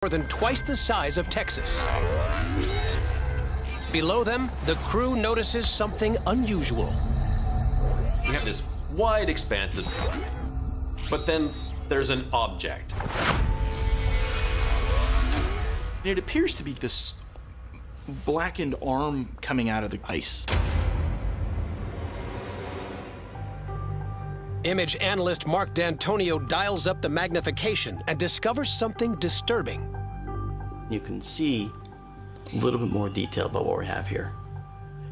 more than twice the size of Texas. Below them, the crew notices something unusual. We have this wide expanse of, but then there's an object. It appears to be this blackened arm coming out of the ice. Image analyst Mark D'Antonio dials up the magnification and discovers something disturbing. You can see a little bit more detail about what we have here.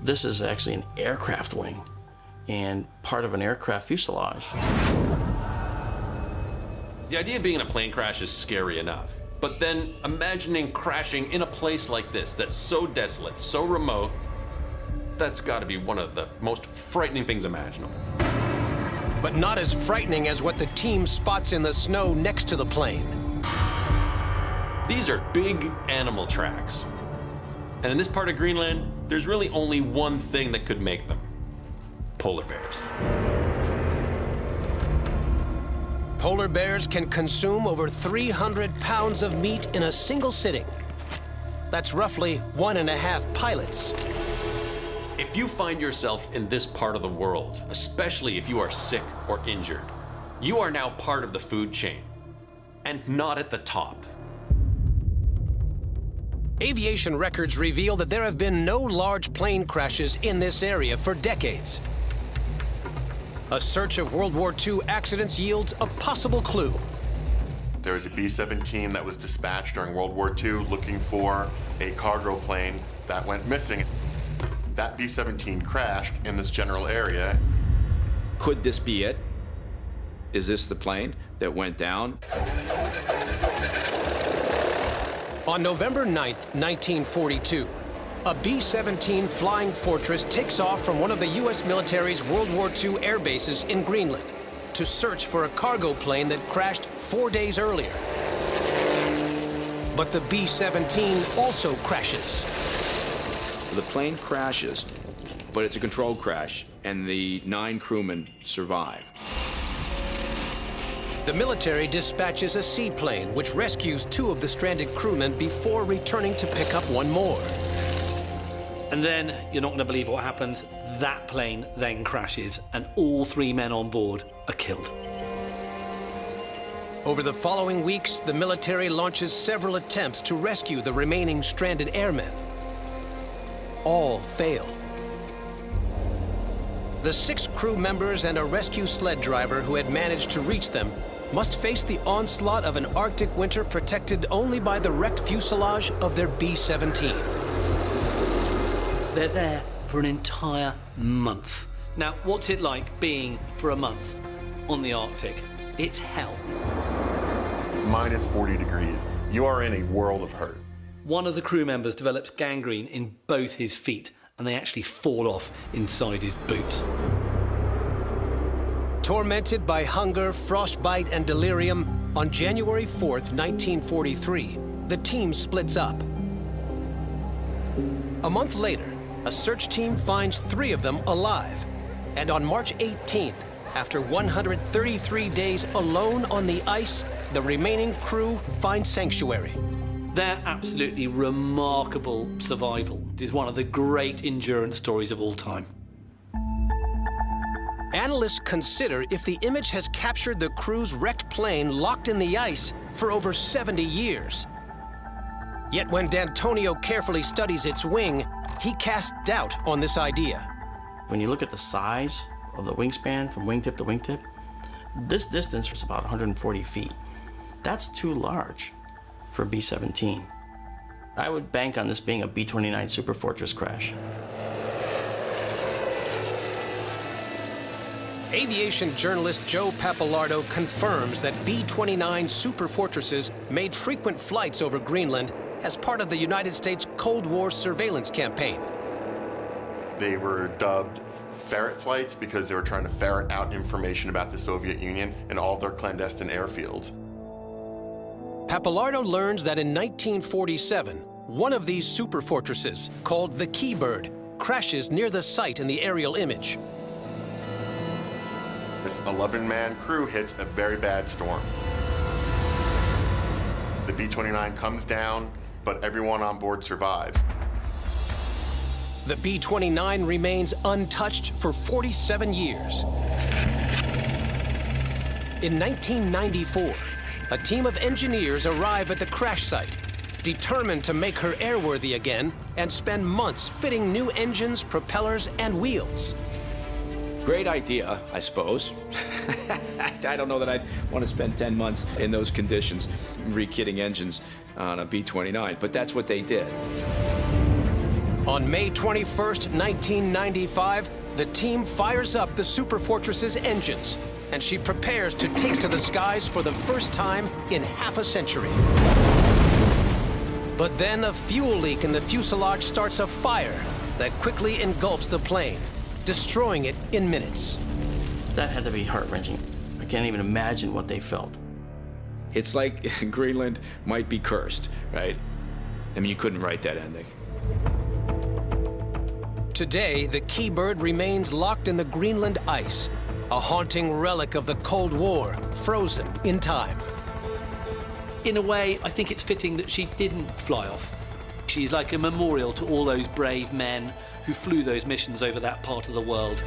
This is actually an aircraft wing and part of an aircraft fuselage. The idea of being in a plane crash is scary enough. But then imagining crashing in a place like this that's so desolate, so remote, that's got to be one of the most frightening things imaginable. But not as frightening as what the team spots in the snow next to the plane. These are big animal tracks. And in this part of Greenland, there's really only one thing that could make them: polar bears. Polar bears can consume over 300 pounds of meat in a single sitting. That's roughly 1.5 pilots. If you find yourself in this part of the world, especially if you are sick or injured, you are now part of the food chain, and not at the top. Aviation records reveal that there have been no large plane crashes in this area for decades. A search of World War II accidents yields a possible clue. There was a B-17 that was dispatched during World War II looking for a cargo plane that went missing. That B-17 crashed in this general area. Could this be it? Is this the plane that went down? On November 9th, 1942, a B-17 Flying Fortress takes off from one of the U.S. military's World War II air bases in Greenland to search for a cargo plane that crashed 4 days earlier. But the B-17 also crashes. The plane crashes, but it's a controlled crash, and the 9 crewmen survive. The military dispatches a seaplane which rescues 2 of the stranded crewmen before returning to pick up 1 more. And then, you're not going to believe what happens. That plane then crashes, and all 3 men on board are killed. Over the following weeks, the military launches several attempts to rescue the remaining stranded airmen. All fail. The 6 crew members and a rescue sled driver who had managed to reach them must face the onslaught of an Arctic winter protected only by the wrecked fuselage of their B-17. They're there for an entire month. Now, what's it like being for a month on the Arctic? It's hell. It's minus 40 degrees. You are in a world of hurt. One of the crew members develops gangrene in both his feet, and they actually fall off inside his boots. Tormented by hunger, frostbite, and delirium, on January 4th, 1943, the team splits up. A month later, a search team finds 3 of them alive. And on March 18th, after 133 days alone on the ice, the remaining crew find sanctuary. Their absolutely remarkable survival is one of the great endurance stories of all time. Analysts consider if the image has captured the crew's wrecked plane locked in the ice for over 70 years. Yet when D'Antonio carefully studies its wing, he casts doubt on this idea. When you look at the size of the wingspan from wingtip to wingtip, this distance is about 140 feet. That's too large for a B-17. I would bank on this being a B-29 Superfortress crash. Aviation journalist Joe Pappalardo confirms that B-29 Superfortresses made frequent flights over Greenland as part of the United States Cold War surveillance campaign. They were dubbed ferret flights because they were trying to ferret out information about the Soviet Union and all of their clandestine airfields. Pappalardo learns that in 1947, one of these superfortresses, called the Keybird, crashes near the site in the aerial image. This 11-man crew hits a very bad storm. The B-29 comes down, but everyone on board survives. The B-29 remains untouched for 47 years. In 1994, a team of engineers arrive at the crash site, determined to make her airworthy again and spend months fitting new engines, propellers, and wheels. Great idea, I suppose. I don't know that I'd want to spend 10 months in those conditions re-kitting engines on a B-29, but that's what they did. On May 21st, 1995, the team fires up the Super Fortress's engines, and she prepares to take to the skies for the first time in half a century. But then a fuel leak in the fuselage starts a fire that quickly engulfs the plane, destroying it in minutes. That had to be heart-wrenching. I can't even imagine what they felt. It's like Greenland might be cursed, right? I mean, you couldn't write that ending. Today, the Keybird remains locked in the Greenland ice, a haunting relic of the Cold War, frozen in time. In a way, I think it's fitting that she didn't fly off. She's like a memorial to all those brave men who flew those missions over that part of the world.